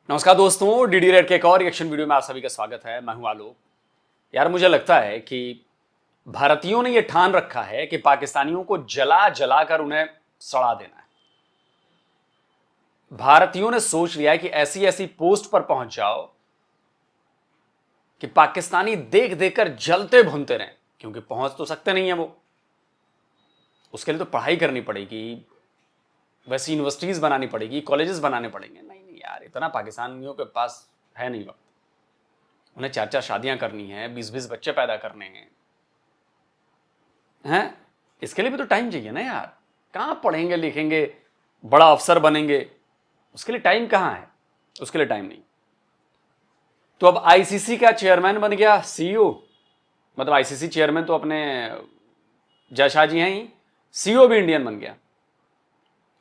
नमस्कार दोस्तों, DD red के एक और रिएक्शन वीडियो में आप सभी का स्वागत है। मैं हूं आलोक। यार मुझे लगता है कि भारतीयों ने यह ठान रखा है कि पाकिस्तानियों को जला जला कर उन्हें सड़ा देना है। भारतीयों ने सोच लिया है कि ऐसी ऐसी पोस्ट पर पहुंच जाओ कि पाकिस्तानी देख देखकर जलते भुनते रहें, क्योंकि पहुंच तो सकते नहीं है वो। उसके लिए तो पढ़ाई करनी पड़ेगी, वैसी यूनिवर्सिटीज बनानी पड़ेगी, कॉलेजेस बनाने पड़ेंगे। नहीं यार, इतना पाकिस्तानियों के पास है नहीं वक्त। उन्हें 4-4 शादियां करनी है, 20-20 बच्चे पैदा करने हैं। इसके लिए भी तो टाइम चाहिए ना यार। कहां पढ़ेंगे लिखेंगे, बड़ा अफसर बनेंगे, उसके लिए टाइम कहां है? उसके लिए टाइम नहीं। तो अब आईसीसी का चेयरमैन बन गया सीईओ। मतलब आईसीसी चेयरमैन तो अपने जयशाह जी हैं ही, सीईओ भी इंडियन बन गया।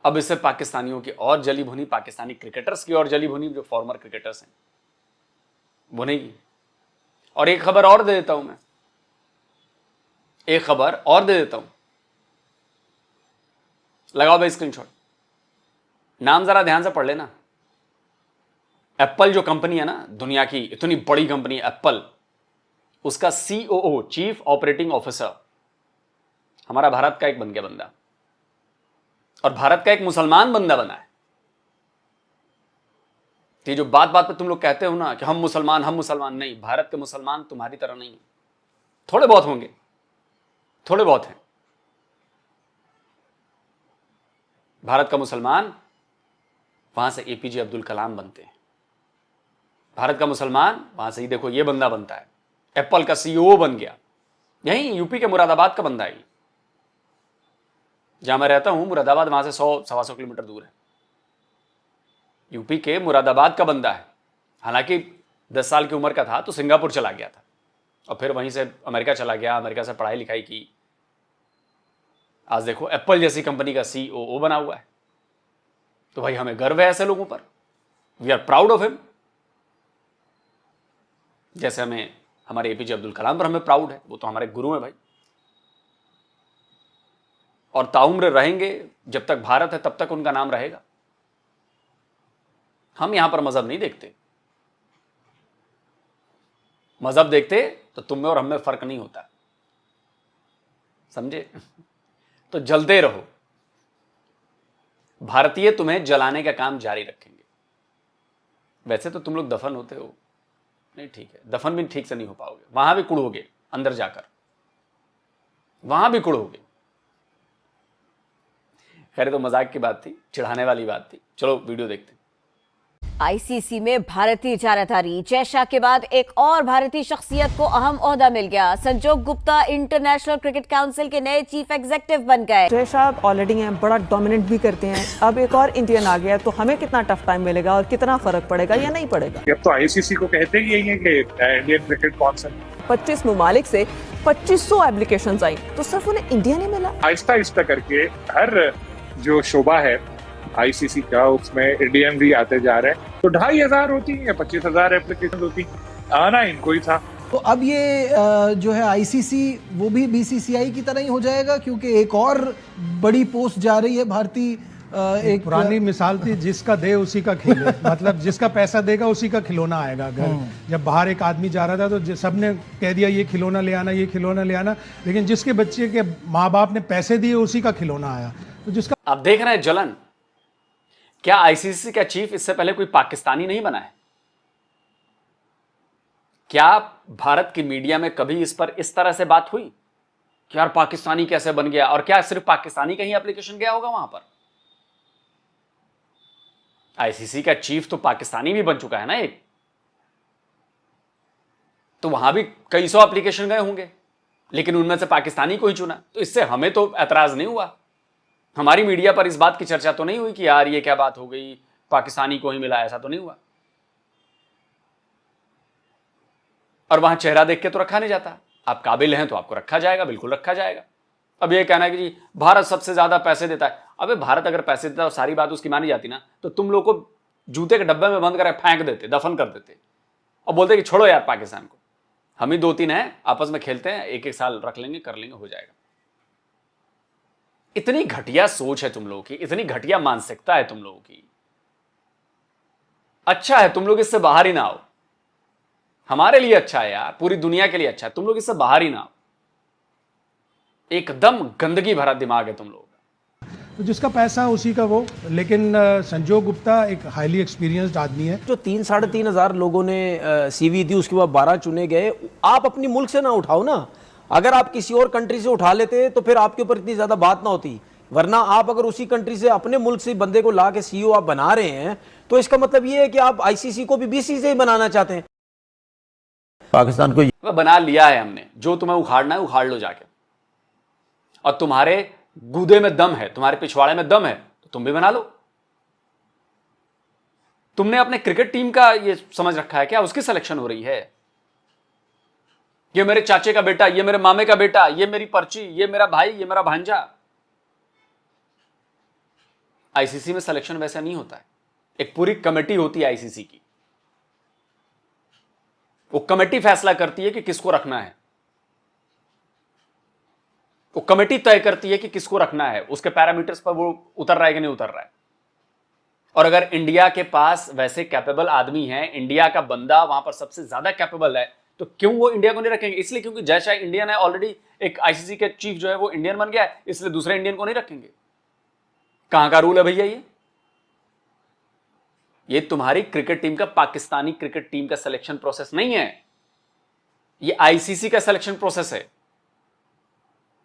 अब इससे पाकिस्तानियों की और जली भुनी, पाकिस्तानी क्रिकेटर्स की और जली भुनी, जो फॉर्मर क्रिकेटर्स हैं, बुनेगी। और एक खबर और दे देता हूं मैं, एक खबर और दे देता हूं। लगाओ भाई स्क्रीनशॉट। नाम जरा ध्यान से पढ़ लेना। एप्पल जो कंपनी है ना, दुनिया की इतनी बड़ी कंपनी एप्पल, उसका सीओओ, चीफ ऑपरेटिंग ऑफिसर, हमारा भारत का एक बन गया बंदा, और भारत का एक मुसलमान बंदा बना है। तो ये जो बात बात पे तुम लोग कहते हो ना कि हम मुसलमान, नहीं, भारत के मुसलमान तुम्हारी तरह नहीं है। थोड़े बहुत होंगे, थोड़े बहुत हैं। भारत का मुसलमान वहां से एपीजे अब्दुल कलाम बनते हैं। भारत का मुसलमान वहां से ही देखो ये बंदा बनता है, एप्पल का सीईओ बन गया। यही यूपी के मुरादाबाद का बंदा है। जहां मैं रहता हूं मुरादाबाद, वहां से 100-125 किलोमीटर दूर है। यूपी के मुरादाबाद का बंदा है। हालांकि 10 साल की उम्र का था तो सिंगापुर चला गया था, और फिर वहीं से अमेरिका चला गया, अमेरिका से पढ़ाई लिखाई की। आज देखो एप्पल जैसी कंपनी का सीईओ बना हुआ है। तो भाई हमें गर्व है ऐसे लोगों पर। We are proud of him. जैसे हमें हमारे एपीजे अब्दुल कलाम पर हमें प्राउड है, वो तो हमारे गुरु हैं भाई। और ताउम्र रहेंगे, जब तक भारत है तब तक उनका नाम रहेगा। हम यहां पर मजहब नहीं देखते। मजहब देखते तो तुम में और हम में फर्क नहीं होता, समझे? तो जलते रहो। भारतीय तुम्हें जलाने का काम जारी रखेंगे। वैसे तो तुम लोग दफन होते हो, नहीं ठीक है, दफन भी ठीक से नहीं हो पाओगे, वहां भी कुड़ोगे, अंदर जाकर वहां भी कुड़ोगे। खैर तो मजाक की बात थी, चिढ़ाने वाली बात थी। चलो वीडियो देखते हैं। आईसीसी में भारतीय जाराधारी जयशाह के बाद एक और भारतीय शख्सियत को अहम ओहदा मिल गया। संजोग गुप्ता इंटरनेशनल क्रिकेट काउंसिल के नए चीफ एग्जीक्यूटिव बन गए। जयशाह ऑलरेडी हैं, बड़ा डोमिनेंट भी करते हैं। अब एक और इंडियन आ गया, तो हमें कितना टफ टाइम मिलेगा और कितना फर्क पड़ेगा या नहीं पड़ेगा? अब तो आईसीसी को कहते ही यही है कि इंडियन क्रिकेट काउंसिल। 25 ममालिक से 2500 एप्लीकेशंस आई, तो सिर्फ उन्हें इंडिया ने मिला। आहिस्ता आहिस्ता करके हर जो शोबा है आईसीसी का, उसमें इंडियन भी आते जा रहे हैं। तो 2500 होती है, 25,000 एप्लीकेशन होती, आना इनको ही था। तो अब ये जो है आईसीसी, वो भी बीसीसीआई की तरह ही हो जाएगा, क्योंकि एक और बड़ी पोस्ट जा रही है भारतीय। एक पुरानी मिसाल थी, जिसका दे उसी का खेले। मतलब जिसका पैसा देगा उसी का खिलौना आएगा घर। जब बाहर एक आदमी जा रहा था तो सबने कह दिया ये खिलौना ले आना, ये खिलौना ले आना, लेकिन जिसके बच्चे के माँ बाप ने पैसे दिए उसी का खिलौना आया। तो जिसका आप देख रहे हैं जलन। क्या आईसीसी का चीफ इससे पहले कोई पाकिस्तानी नहीं बना है? क्या भारत की मीडिया में कभी इस पर इस तरह से बात हुई कि यार पाकिस्तानी कैसे बन गया? और क्या सिर्फ पाकिस्तानी का ही एप्लीकेशन गया होगा वहां पर? आईसीसी का चीफ तो पाकिस्तानी भी बन चुका है ना एक, तो वहां भी कई सौ एप्लीकेशन गए होंगे, लेकिन उनमें से पाकिस्तानी को ही चुना। तो इससे हमें तो ऐतराज नहीं हुआ। हमारी मीडिया पर इस बात की चर्चा तो नहीं हुई कि यार ये क्या बात हो गई, पाकिस्तानी को ही मिला, ऐसा तो नहीं हुआ। और वहां चेहरा देख के तो रखा नहीं जाता। आप काबिल हैं तो आपको रखा जाएगा, बिल्कुल रखा जाएगा। अब ये कहना है कि जी भारत सबसे ज्यादा पैसे देता है। अबे भारत अगर पैसे देता और सारी बात उसकी मानी जाती ना, तो तुम लोग को जूते के डब्बे में बंद कर फेंक देते, दफन कर देते, और बोलते कि छोड़ो यार पाकिस्तान को, हम ही 2-3 हैं, आपस में खेलते हैं, एक साल रख लेंगे, कर लेंगे, हो जाएगा। इतनी घटिया सोच है तुम लोगों की, इतनी घटिया मानसिकता है तुम लोगों की। अच्छा है तुम लोग इससे बाहर ही ना आओ। हमारे लिए अच्छा है यार, पूरी दुनिया के लिए अच्छा है, तुम लोग इससे बाहर ही ना आओ। एकदम गंदगी भरा दिमाग है तुम लोग। तो जिसका पैसा उसी का वो, लेकिन संजोग गुप्ता एक हाईली एक्सपीरियंस्ड आदमी है। जो 3-3.5 लोगों ने सीवी दी, उसके बाद 12 चुने गए। आप अपनी मुल्क से ना उठाओ ना, अगर आप किसी और कंट्री से उठा लेते तो फिर आपके ऊपर इतनी ज्यादा बात ना होती। वरना आप अगर उसी कंट्री से, अपने मुल्क से बंदे को ला के सीईओ आप बना रहे हैं, तो इसका मतलब ये है कि आप आईसीसी को भी बीसीसी से ही बनाना चाहते हैं। पाकिस्तान को बना लिया है हमने, जो तुम्हें उखाड़ना है उखाड़ लो जाके। और तुम्हारे गूदे में दम है, तुम्हारे पिछवाड़े में दम है, तो तुम भी बना लो। तुमने अपने क्रिकेट टीम का ये समझ रखा है क्या उसकी सिलेक्शन हो रही है? ये मेरे चाचे का बेटा, ये मेरे मामे का बेटा, ये मेरी पर्ची, ये मेरा भाई, ये मेरा भांजा। आईसीसी में सिलेक्शन वैसा नहीं होता है। एक पूरी कमेटी होती है आईसीसी की, वो कमेटी फैसला करती है कि किसको रखना है, वो कमेटी तय करती है कि किसको रखना है, उसके पैरामीटर्स पर वो उतर रहा है कि नहीं उतर रहा है। और अगर इंडिया के पास वैसे कैपेबल आदमी हैं, इंडिया का बंदा वहां पर सबसे ज्यादा कैपेबल है, तो क्यों वो इंडिया को नहीं रखेंगे? इसलिए क्योंकि जय शाह इंडियन है, ऑलरेडी एक आईसीसी के चीफ जो है वो इंडियन बन गया है, इसलिए दूसरे इंडियन को नहीं रखेंगे। कहां का रूल है भैया ये तुम्हारी क्रिकेट टीम का, पाकिस्तानी क्रिकेट टीम का सिलेक्शन प्रोसेस नहीं है, ये आईसीसी का सिलेक्शन प्रोसेस है।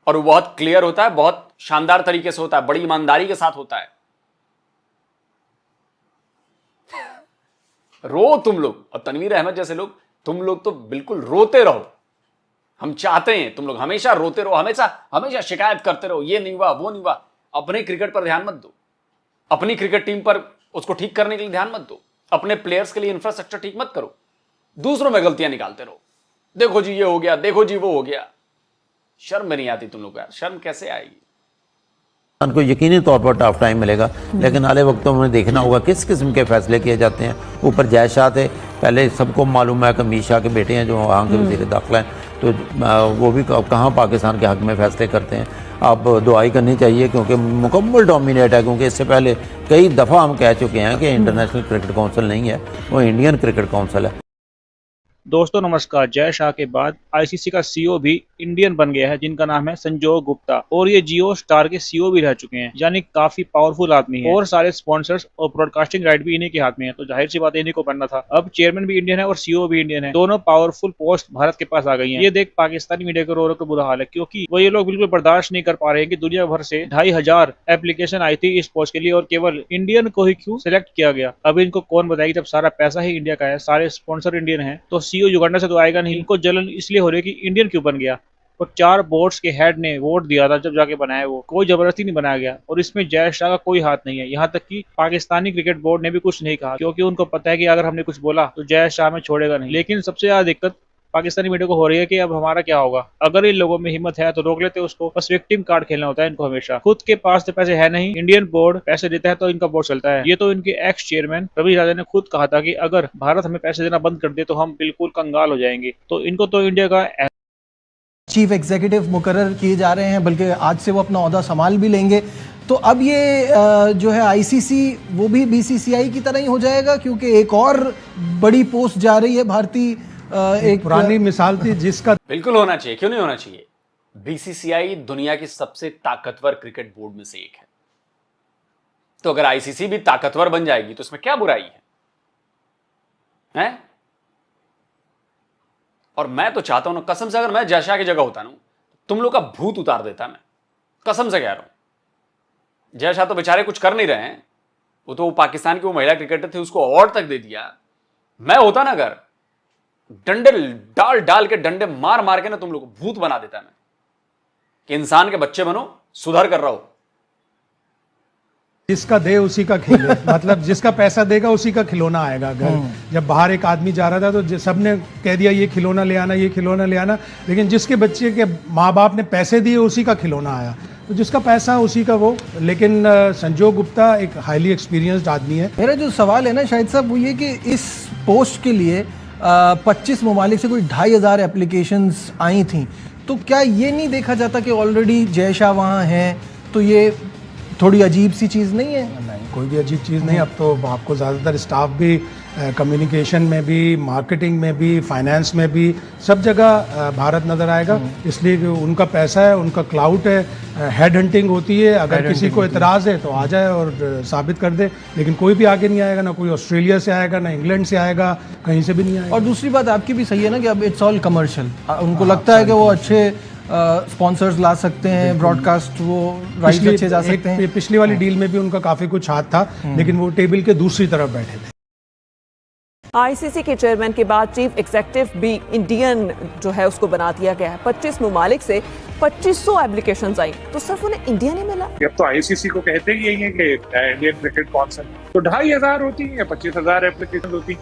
और वो बहुत क्लियर होता है, बहुत शानदार तरीके से होता है, बड़ी ईमानदारी के साथ होता है। रो तुम लोग, और तनवीर अहमद जैसे लोग, तुम लोग तो बिल्कुल रोते रहो। हम चाहते हैं तुम लोग हमेशा रोते रहो, हमेशा शिकायत करते रहो, ये नहीं हुआ वो नहीं हुआ। अपने क्रिकेट पर ध्यान मत दो, अपनी क्रिकेट टीम पर उसको ठीक करने के लिए ध्यान मत दो, अपने प्लेयर्स के लिए इंफ्रास्ट्रक्चर ठीक मत करो, दूसरों में गलतियां निकालते रहो। देखो जी ये हो गया, देखो जी वो हो गया। शर्म नहीं आती तुम लोग यार? शर्म कैसे आएगी? को यकीनी तौर पर टफ टाइम मिलेगा, लेकिन आने वक्तों में देखना होगा किस किस्म के फैसले किए जाते हैं। ऊपर जय शाह थे, पहले सबको मालूम है कि अमीर शाह के बेटे हैं जो वहाँ के वज़ीर दाखिला हैं, तो वो भी कहाँ पाकिस्तान के हक में फैसले करते हैं। अब दुआई करनी चाहिए क्योंकि मुकम्मल डोमिनेट है, क्योंकि इससे पहले कई दफ़ा हम कह चुके हैं कि इंटरनेशनल क्रिकेट काउंसिल नहीं है, वो इंडियन क्रिकेट काउंसिल है। दोस्तों नमस्कार। जय शाह के बाद आईसीसी का सीईओ भी इंडियन बन गया है, जिनका नाम है संजोग गुप्ता, और ये जियो स्टार के सीईओ भी रह चुके हैं, यानी काफी पावरफुल आदमी है। और सारे स्पॉन्सर्स और ब्रॉडकास्टिंग राइट भी इन्हीं के हाथ में है, तो जाहिर सी बात है इन्हीं को बनना था। अब चेयरमैन भी इंडियन है और सीईओ भी इंडियन है, दोनों पावरफुल पोस्ट भारत के पास आ गई है। ये देख पाकिस्तानी मीडिया के रो का बुरा हाल है, क्योंकि वो ये लोग बिल्कुल बर्दाश्त नहीं कर पा रहे हैं कि दुनिया भर से 2500 एप्लीकेशन आई थी इस पोस्ट के लिए, और केवल इंडियन को ही क्यों सिलेक्ट किया गया। अब इनको कौन बताएगी, जब सारा पैसा ही इंडिया का है, सारे स्पॉन्सर इंडियन है, तो सीईओ युगांडा से तो आएगा नहीं। इनको जलन इसलिए हो रही है कि इंडियन क्यों बन गया, और 4 बोर्ड्स के हेड ने वोट दिया था जब जाके बनाया, वो कोई जबरदस्ती नहीं बनाया गया। और इसमें जय शाह का कोई हाथ नहीं है, यहाँ तक कि पाकिस्तानी क्रिकेट बोर्ड ने भी कुछ नहीं कहा, क्योंकि उनको पता है कि अगर हमने कुछ बोला तो जय शाह में छोड़ेगा नहीं। लेकिन सबसे ज्यादा दिक्कत पाकिस्तानी मीडिया को हो रही है कि अब हमारा क्या होगा। अगर इन लोगों में हिम्मत है तो रोक लेते उसको, बस विक्टिम कार्ड खेलना होता है इनको हमेशा। खुद के पास तो पैसे है नहीं, इंडियन बोर्ड पैसे देता है तो इनका बोर्ड चलता है। ये तो इनके एक्स चेयरमैन रवि राजा ने खुद कहा था कि अगर भारत हमें पैसे देना बंद कर दे तो हम बिल्कुल कंगाल हो जाएंगे। तो इनको तो इंडिया का चीफ एग्जीक्यूटिव मुकर्रर किए जा रहे हैं, बल्कि आज से वो अपना ओहदा संभाल भी लेंगे। तो अब ये जो है आईसीसी वो भी बीसीसीआई की तरह ही हो जाएगा, क्योंकि एक और बड़ी पोस्ट जा रही है भारतीय, एक पुरानी मिसाल थी जिसका बिल्कुल होना चाहिए, क्यों नहीं होना चाहिए। बीसीसीआई दुनिया की सबसे ताकतवर क्रिकेट बोर्ड में से एक है, तो अगर आईसीसी भी ताकतवर बन जाएगी तो इसमें क्या बुराई है? और मैं तो चाहता हूं ना, कसम से, अगर मैं जय शाह की जगह होता ना, तुम लोग का भूत उतार देता मैं, कसम से कह रहा हूं। जय शाह तो बेचारे कुछ कर नहीं रहे हैं, वो तो पाकिस्तान की वो महिला क्रिकेटर थी, उसको अवार्ड तक दे दिया। मैं होता ना, अगर डंडे डाल डाल के, डंडे मार मार के ना तुम लोग को भूत बना देता मैं, कि इंसान के बच्चे बनो, सुधर कर रहो। जिसका दे उसी का खेले, मतलब जिसका पैसा देगा उसी का खिलौना आएगा घर। जब बाहर एक आदमी जा रहा था तो सबने कह दिया ये खिलौना ले आना, ये खिलौना ले आना, लेकिन जिसके बच्चे के माँ बाप ने पैसे दिए उसी का खिलौना आया। तो जिसका पैसा उसी का वो, लेकिन संजोग गुप्ता एक हाईली एक्सपीरियंस्ड आदमी है। मेरा जो सवाल है ना शाहिद साहब, वो ये कि इस पोस्ट के लिए 25 ममालिक से कोई 2500 एप्लीकेशंस आई थी, तो क्या ये नहीं देखा जाता कि ऑलरेडी जय शाह वहाँ हैं, तो ये थोड़ी अजीब सी चीज़ नहीं है? नहीं, कोई भी अजीब चीज़ नहीं। अब तो आपको ज़्यादातर स्टाफ भी कम्युनिकेशन में भी, मार्केटिंग में भी, फाइनेंस में भी, सब जगह भारत नजर आएगा। इसलिए कि उनका पैसा है, उनका क्लाउड है, हेड हंटिंग होती है। अगर किसी को इतराज़ है तो आ जाए और साबित कर दे, लेकिन कोई भी आगे नहीं आएगा, ना कोई ऑस्ट्रेलिया से आएगा, ना इंग्लैंड से आएगा, कहीं से भी नहीं आएगा। और दूसरी बात आपकी भी सही है ना कि अब इट्स ऑल कमर्शियल। उनको लगता है कि वो अच्छे स्पॉन्सर्स ला सकते हैं, ब्रॉडकास्ट वो राइट्स अच्छे जा सकते हैं। पिछली वाली डील में भी उनका काफ़ी कुछ हाथ था, लेकिन वो टेबल के दूसरी तरफ बैठे थे। आईसीसी के चेयरमैन के बाद चीफ एग्जीक्यूटिव भी इंडियन जो है उसको बना दिया गया है। 25 ममालिक से 2500 एप्लीकेशंस आई, तो सिर्फ उन्हें इंडिया नहीं मिला। अब तो आईसीसी को कहते ही यही है कि इंडियन क्रिकेट काउंसिल, तो 2500 होती है, 25,000 एप्लीकेशन होती,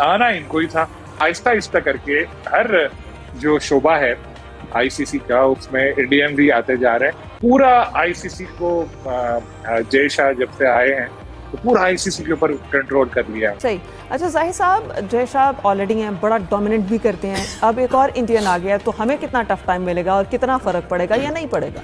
आना इनको ही था। आहिस्ता आहिस्ता करके हर जो शोबा है आईसीसी का, उसमें इंडियन भी आते जा रहे हैं। पूरा आईसीसी को जय शाह जब से आए हैं तो पूरा आईसीसी के ऊपर कंट्रोल कर लिया। सही। अच्छा जाहिर साहब, जय शाह ऑलरेडी हैं, बड़ा डोमिनेट भी करते हैं, अब एक और इंडियन आ गया, तो हमें कितना टफ टाइम मिलेगा और कितना फर्क पड़ेगा या नहीं पड़ेगा?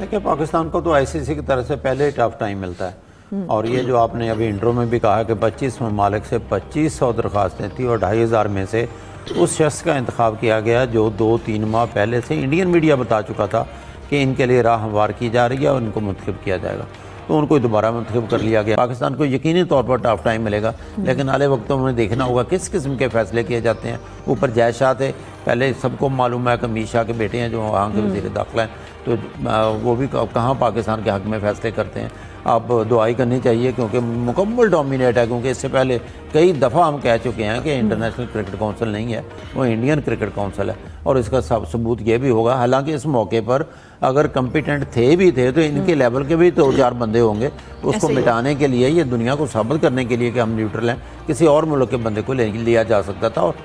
देखिए, पाकिस्तान को तो आईसीसी की तरफ से पहले ही टफ टाइम मिलता है। और ये जो आपने अभी इंट्रो में भी कहा कि 25 ममालिक से 2500 दरख्वास्तें थी और 2500 में से उस शख्स का इंतखाब किया गया जो 2-3 माह पहले से इंडियन मीडिया बता चुका था कि इनके लिए राह हमवार की जा रही है और इनको मुंतखब किया जाएगा, तो उनको दोबारा मुंतखब कर लिया गया। पाकिस्तान को यकीनी तौर पर टफ टाइम मिलेगा, लेकिन आने वक्त में देखना होगा किस किस्म के फैसले किए जाते हैं। ऊपर जय शाह थे, पहले सबको मालूम है कि अमीर शाह के बेटे हैं जो वहाँ के वज़ीर दाखिला हैं, तो वो भी कहाँ पाकिस्तान के हक़ में फ़ैसले करते हैं। आप दुआई करनी चाहिए क्योंकि मुकम्मल डोमिनेट है, क्योंकि इससे पहले कई दफ़ा हम कह चुके हैं कि इंटरनेशनल क्रिकेट काउंसिल नहीं है, वो इंडियन क्रिकेट काउंसिल है। और इसका सबूत ये भी होगा, हालांकि इस मौके पर अगर कम्पिटेंट भी थे तो इनके लेवल के भी 2-4 बंदे होंगे। उसको मिटाने के लिए, ये दुनिया को साबित करने के लिए कि हम न्यूट्रल हैं, किसी और मुल्क के बंदे को लिया जा सकता था। और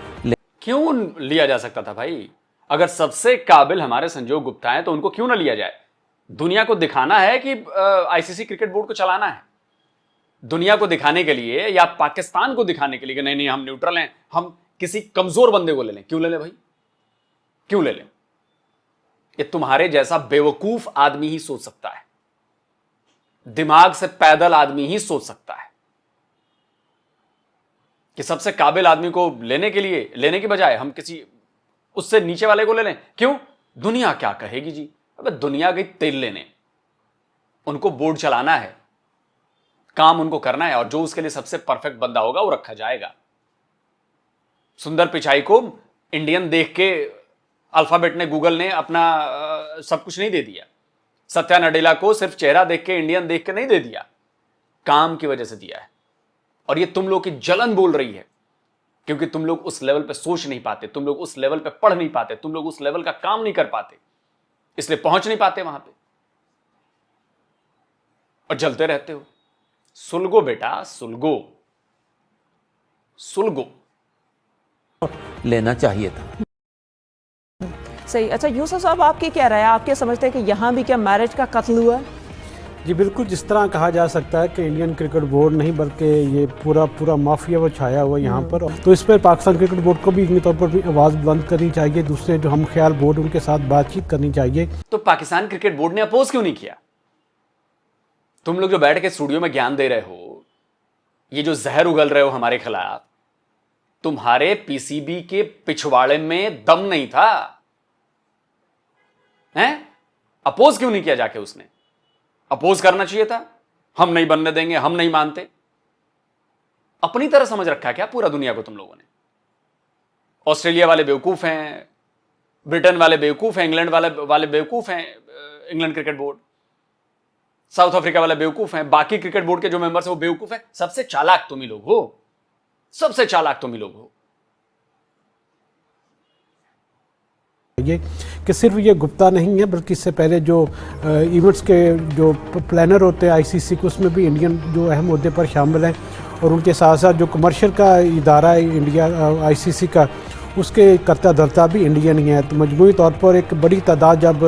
क्यों लिया जा सकता था भाई? अगर सबसे काबिल हमारे संजोग गुप्ता हैं तो उनको क्यों ना लिया जाए? दुनिया को दिखाना है कि आईसीसी क्रिकेट बोर्ड को चलाना है, दुनिया को दिखाने के लिए या पाकिस्तान को दिखाने के लिए कि नहीं नहीं हम न्यूट्रल हैं, हम किसी कमजोर बंदे को ले लें। क्यों ले लें भाई, क्यों ले लें? ये तुम्हारे जैसा बेवकूफ आदमी ही सोच सकता है, दिमाग से पैदल आदमी ही सोच सकता है कि सबसे काबिल आदमी को लेने के बजाय हम किसी उससे नीचे वाले को ले लें। क्यों? दुनिया क्या कहेगी जी? अबे दुनिया गई तेल लेने, उनको बोर्ड चलाना है, काम उनको करना है, और जो उसके लिए सबसे परफेक्ट बंदा होगा वो रखा जाएगा। सुंदर पिचाई को इंडियन देख के अल्फाबेट ने, गूगल ने अपना सब कुछ नहीं दे दिया। सत्या नडेला को सिर्फ चेहरा देख के, इंडियन देख के नहीं दे दिया, काम की वजह से दिया है। और ये तुम लोग की जलन बोल रही है, क्योंकि तुम लोग उस लेवल पे सोच नहीं पाते, तुम लोग उस लेवल पे पढ़ नहीं पाते, तुम लोग उस लेवल का काम नहीं कर पाते, इसलिए पहुंच नहीं पाते वहां पे और जलते रहते हो। सुलगो बेटा, सुलगो, सुलगो लेना चाहिए था। सही। अच्छा यूसुफ साहब, आपकी क्या राय है? आप क्या समझते हैं कि यहाँ भी क्या मैरिज का कत्ल हुआ है? जी बिल्कुल, जिस तरह कहा जा सकता है कि इंडियन क्रिकेट बोर्ड नहीं बल्कि ये पूरा माफिया वो छाया हुआ यहाँ पर, तो इस पर पाकिस्तान क्रिकेट बोर्ड को भी इतनी तौर पर भी आवाज़ बुलंद करनी चाहिए, दूसरे जो हम ख्याल बोर्ड उनके साथ बातचीत करनी चाहिए। तो पाकिस्तान क्रिकेट बोर्ड ने अपोज क्यों नहीं किया? तुम लोग जो बैठ के स्टूडियो में ज्ञान दे रहे हो, ये जो जहर उगल रहे हो हमारे खिलाफ, तुम्हारे पीसीबी के पिछवाड़े में दम नहीं था हैं? अपोज क्यों नहीं किया जाके? उसने अपोज करना चाहिए था। हम नहीं बनने देंगे, हम नहीं मानते। अपनी तरह समझ रखा है क्या पूरा दुनिया को तुम लोगों ने? ऑस्ट्रेलिया वाले बेवकूफ हैं, ब्रिटेन वाले बेवकूफ हैं, इंग्लैंड वाले बेवकूफ हैं, England cricket board, south Africa वाले बेवकूफ हैं, बाकी क्रिकेट बोर्ड के जो मेंबर्स हैं वो बेवकूफ हैं। सबसे चालाक तुम ही लोग हो, सबसे चालाक तुम ही लोग हो। ये कि सिर्फ ये गुप्ता नहीं है, बल्कि इससे पहले जो इवेंट्स के जो प्लानर होते हैं आईसीसी के, उसमें भी इंडियन जो अहम मुद्दे पर शामिल हैं, और उनके साथ साथ जो कमर्शियल का इदारा है इंडिया आईसीसी का, उसके करता धरता भी इंडियन ही है। तो मजमूई तौर पर एक बड़ी तादाद जब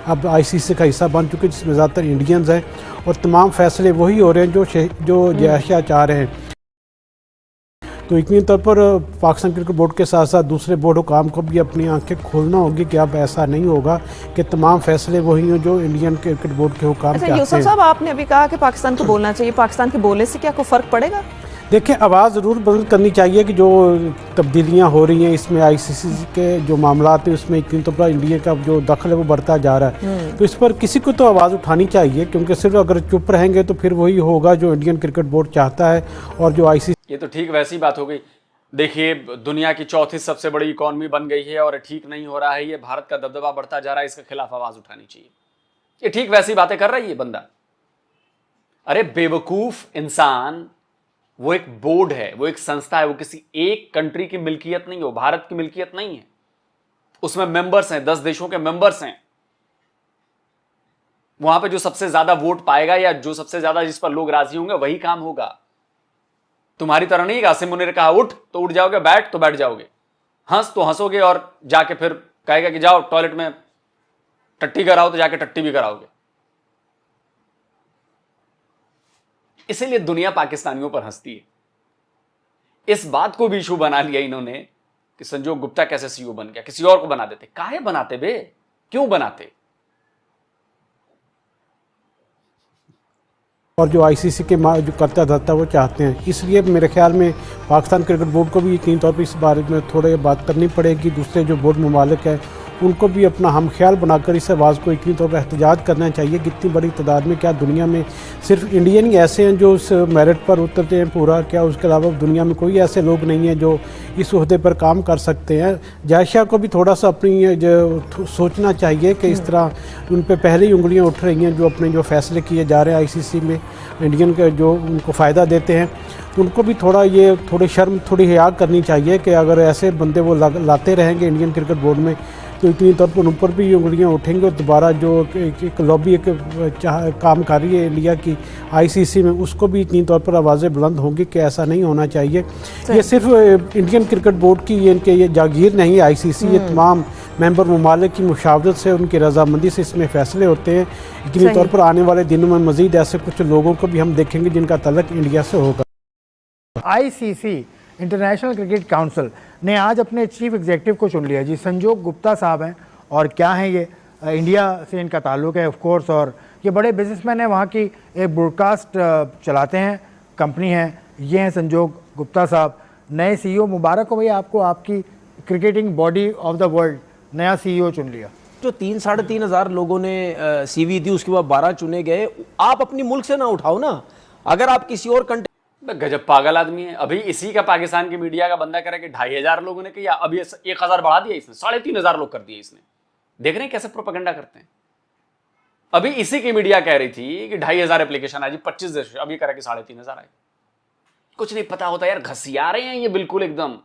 अब आईसीसी का हिस्सा बन चुके हैं, जिसमें ज़्यादातर इंडियंस हैं, और तमाम फैसले वही हो रहे हैं जो जय शाह चाह रहे हैं। तो यकीनी तौर पर पाकिस्तान क्रिकेट बोर्ड के साथ साथ दूसरे बोर्ड हुकाम को भी अपनी आंखें खोलना होगी कि अब ऐसा नहीं होगा कि तमाम फैसले वही हों जो इंडियन क्रिकेट बोर्ड के हुकाम चाहते हैं। यूसुफ साहब, आपने अभी कहा कि पाकिस्तान को बोलना चाहिए, पाकिस्तान के बोलने से क्या कोई फ़र्क पड़ेगा? देखिए, आवाज़ ज़रूर बुलंद करनी चाहिए कि जो तब्दीलियां हो रही हैं इसमें आईसीसी के जो मामलात हैं उसमें यकीन तो पूरा इंडिया का जो दखल है वो बढ़ता जा रहा है। तो इस पर किसी को तो आवाज़ उठानी चाहिए, क्योंकि सिर्फ अगर चुप रहेंगे तो फिर वही होगा जो इंडियन क्रिकेट बोर्ड चाहता है और जो आईसीसी। ये तो ठीक वैसी बात हो गई। देखिए, दुनिया की चौथी सबसे बड़ी इकॉनमी बन गई है और ठीक नहीं हो रहा है, ये भारत का दबदबा बढ़ता जा रहा है, इसके खिलाफ आवाज उठानी चाहिए। ये ठीक वैसी बातें कर रहा है ये बंदा। अरे बेवकूफ इंसान, वो एक बोर्ड है, वो एक संस्था है, वो किसी एक कंट्री की मिल्कियत नहीं है, वो भारत की मिल्कियत नहीं है। उसमें मेंबर्स हैं, 10 देशों के मेंबर्स हैं। वहां पे जो सबसे ज्यादा वोट पाएगा या जो सबसे ज्यादा जिस पर लोग राजी होंगे वही काम होगा। तुम्हारी तरह नहीं, आसिम मुनीर कहा उठ तो उठ जाओगे, बैठ तो बैठ जाओगे, हंस तो हंसोगे और जाके फिर कहेगा कि जाओ टॉयलेट में टट्टी कराओ तो जाके टट्टी भी कराओगे। इसीलिए दुनिया पाकिस्तानियों पर हंसती है। इस बात को भी इशू बना लिया इन्होंने कि संजोग गुप्ता कैसे सीईओ बन गया, किसी और को बना देते। काहे बनाते बे, क्यों बनाते? और जो आईसीसी के जो करता धरता वो चाहते हैं, इसलिए मेरे ख्याल में पाकिस्तान क्रिकेट बोर्ड को भी यकीन तौर पर इस बारे में थोड़े बात करनी पड़ेगी। दूसरे जो बोर्ड ममालिक हैं उनको भी अपना हम ख्याल बनाकर इस आवाज़ को यकीनी तौर पर एहतजाज करना चाहिए कि इतनी बड़ी तादाद में क्या दुनिया में सिर्फ इंडियन ही ऐसे हैं जो उस मेरिट पर उतरते हैं पूरा, क्या उसके अलावा दुनिया में कोई ऐसे लोग नहीं हैं जो इस ओहदे पर काम कर सकते हैं। जायशा को भी थोड़ा सा अपनी जो सोचना चाहिए कि इस तरह उन पर पहले ही उंगलियां उठ रही हैं जो अपने जो फैसले किए जा रहे हैं आईसीसी में इंडियन के जो उनको फ़ायदा देते हैं, तो उनको भी थोड़ा ये थोड़ी शर्म थोड़ी हया करनी चाहिए कि अगर ऐसे बंदे वो लाते रहेंगे इंडियन क्रिकेट बोर्ड में तो इतनी तौर पर उन पर भी उंगलियां उठेंगे और दोबारा जो एक लॉबी एक काम कर रही है इंडिया की आईसीसी में, उसको भी इतनी तौर पर आवाज़ें बुलंद होंगी कि ऐसा नहीं होना चाहिए। ये सिर्फ इंडियन क्रिकेट बोर्ड की ये जागीर नहीं, आईसीसी ये तमाम मेंबर ममालिक की मुशावरत से उनकी रजामंदी से इसमें फ़ैसले होते हैं। इतनी तौर पर आने वाले दिनों में मज़ीद ऐसे कुछ लोगों को भी हम देखेंगे जिनका तल्लक इंडिया से होगा। आईसीसी इंटरनेशनल क्रिकेट काउंसिल ने आज अपने चीफ एग्जीक्यूटिव को चुन लिया जी। संजोग गुप्ता साहब हैं और क्या हैं ये, इंडिया से इनका ताल्लुक़ है ऑफ कोर्स, और ये बड़े बिजनेसमैन हैं, वहाँ की एक ब्रॉडकास्ट चलाते हैं कंपनी है। ये हैं संजोग गुप्ता साहब, नए सीईओ। मुबारक हो भैया आपको, आपकी cricketing body of the world नया सीईओ चुन लिया। जो 3-3.5 हज़ार लोगों ने सीवी दी, उसके बाद 12 चुने गए। आप अपनी मुल्क से ना उठाओ ना, अगर आप किसी और कंट्री। गजब पागल आदमी है। अभी इसी का पाकिस्तान की मीडिया का बंदा कह रहा है कि 2500 लोगों ने किया, अभी 1000 बढ़ा दिया इसने, 3500 लोग कर दिए इसने। देख रहे हैं कैसे प्रोपेगेंडा करते हैं। अभी इसी की मीडिया कह रही थी कि 2500 एप्लीकेशन आई जी 25 देश, अभी कह रहा है कि 3500 आए। कुछ नहीं पता होता यार, घसिया रहे हैं ये बिल्कुल एकदम,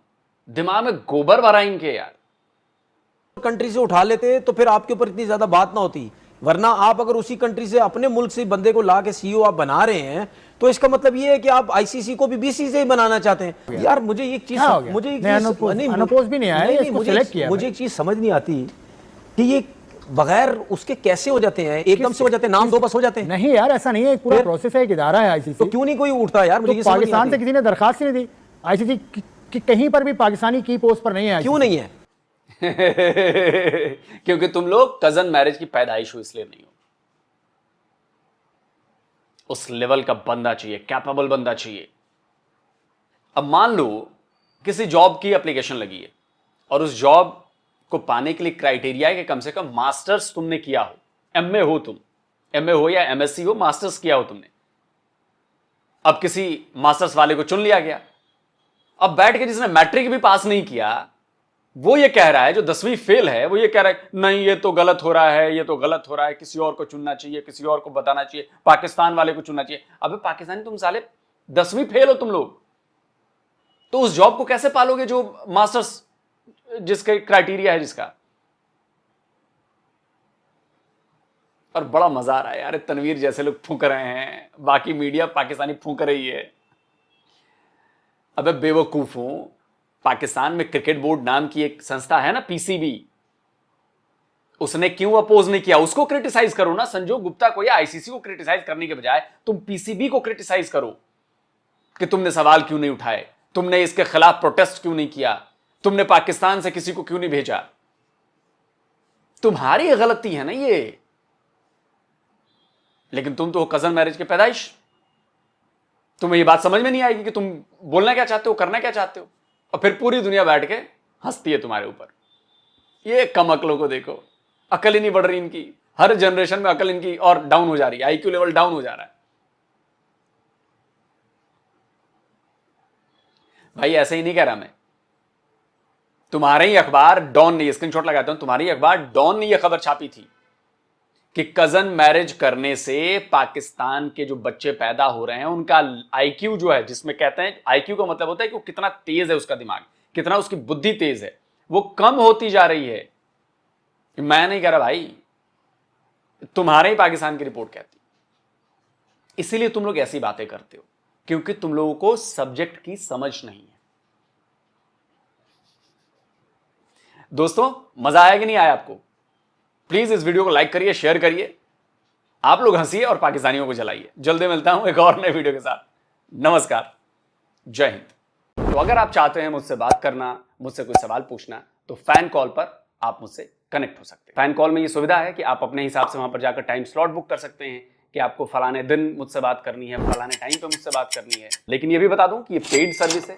दिमाग में गोबर भरा इनके यार। कंट्री से उठा लेते तो फिर आपके ऊपर इतनी ज्यादा बात ना होती, वरना आप अगर उसी कंट्री से अपने मुल्क से बंदे को ला के सीईओ आप बना रहे हैं तो इसका मतलब ये है कि आप आईसीसी को भी बीसीसीआई बनाना चाहते हैं। यार मुझे एक चीज मुझे एक चीज समझ नहीं आती कि ये बगैर उसके कैसे हो जाते हैं, एकदम से हो जाते हैं, नाम दो बस हो जाते हैं। नहीं यार ऐसा नहीं है, एक पूरा प्रोसेस है, एक इदारा है आईसीसी। तो क्यों नहीं कोई उठता यार? मुझे पाकिस्तान से किसी ने दरखास्त नहीं दी आईसीसी कि कहीं पर भी पाकिस्तानी की पोस्ट पर नहीं है। क्यों नहीं है? क्योंकि तुम लोग कजन मैरिज की पैदाइश हो, इसलिए नहीं हो। उस लेवल का बंदा चाहिए, कैपेबल बंदा चाहिए। अब मान लो किसी जॉब की एप्लीकेशन लगी है और उस जॉब को पाने के लिए क्राइटेरिया है कि कम से कम मास्टर्स तुमने किया हो, एमए हो, तुम एमए हो या एमएससी हो, मास्टर्स किया हो तुमने। अब किसी मास्टर्स वाले को चुन लिया गया। अब बैठ के जिसने मैट्रिक भी पास नहीं किया वो ये कह रहा है, जो 10वीं फेल है वो ये कह रहा है नहीं ये तो गलत हो रहा है, ये तो गलत हो रहा है, किसी और को चुनना चाहिए, किसी और को बताना चाहिए, पाकिस्तान वाले को चुनना चाहिए। अबे पाकिस्तानी तुम साले 10वीं फेल हो तुम लोग, तो उस जॉब को कैसे पालोगे जो मास्टर्स जिसका क्राइटेरिया है जिसका। और बड़ा मजा आ रहा है यार, तनवीर जैसे लोग फूंक रहे हैं, बाकी मीडिया पाकिस्तानी फूंक रही है। अबे बेवकूफों, पाकिस्तान में क्रिकेट बोर्ड नाम की एक संस्था है ना, पीसीबी, उसने क्यों अपोज नहीं किया? उसको क्रिटिसाइज करो ना, संजोग गुप्ता को या आईसीसी को क्रिटिसाइज करने के बजाय तुम पीसीबी को क्रिटिसाइज करो कि तुमने सवाल क्यों नहीं उठाए, तुमने इसके खिलाफ प्रोटेस्ट क्यों नहीं किया, तुमने पाकिस्तान से किसी को क्यों नहीं भेजा। तुम्हारी गलती है ना ये। लेकिन तुम तो कजन मैरिज की पैदाइश, तुम्हें ये बात समझ में नहीं आएगी कि तुम बोलना क्या चाहते हो, करना क्या चाहते हो, और फिर पूरी दुनिया बैठ के हंसती है तुम्हारे ऊपर। ये कम अकलों को देखो, अकल ही नहीं बढ़ रही इनकी, हर जनरेशन में अकल इनकी और डाउन हो जा रही है, आईक्यू लेवल डाउन हो जा रहा है। भाई ऐसे ही नहीं कह रहा मैं, तुम्हारे ही अखबार डॉन ने, स्क्रीनशॉट लगाता हूं, तुम्हारी अखबार डॉन ने यह खबर छापी थी कि कजन मैरिज करने से पाकिस्तान के जो बच्चे पैदा हो रहे हैं उनका आईक्यू जो है, जिसमें कहते हैं आईक्यू का मतलब होता है कि वो कितना तेज है, उसका दिमाग कितना, उसकी बुद्धि तेज है, वो कम होती जा रही है। मैं नहीं कह रहा भाई, तुम्हारे ही पाकिस्तान की रिपोर्ट कहती। इसीलिए तुम लोग ऐसी बातें करते हो, क्योंकि तुम लोगों को सब्जेक्ट की समझ नहीं है। दोस्तों मजा आया कि नहीं आया आपको? प्लीज इस वीडियो को लाइक करिए, शेयर करिए, आप लोग हंसिए और पाकिस्तानियों को जलाइए। जल्दी मिलता हूं एक और नए वीडियो के साथ। नमस्कार, जय हिंद। तो अगर आप चाहते हैं मुझसे बात करना, मुझसे कोई सवाल पूछना, तो फैन कॉल पर आप मुझसे कनेक्ट हो सकते हैं। फैन कॉल में ये सुविधा है कि आप अपने हिसाब से वहां पर जाकर टाइम स्लॉट बुक कर सकते हैं कि आपको फलाने दिन मुझसे बात करनी है, फलाने टाइम पे मुझसे बात करनी है। लेकिन ये भी बता दूं कि ये पेड सर्विस है,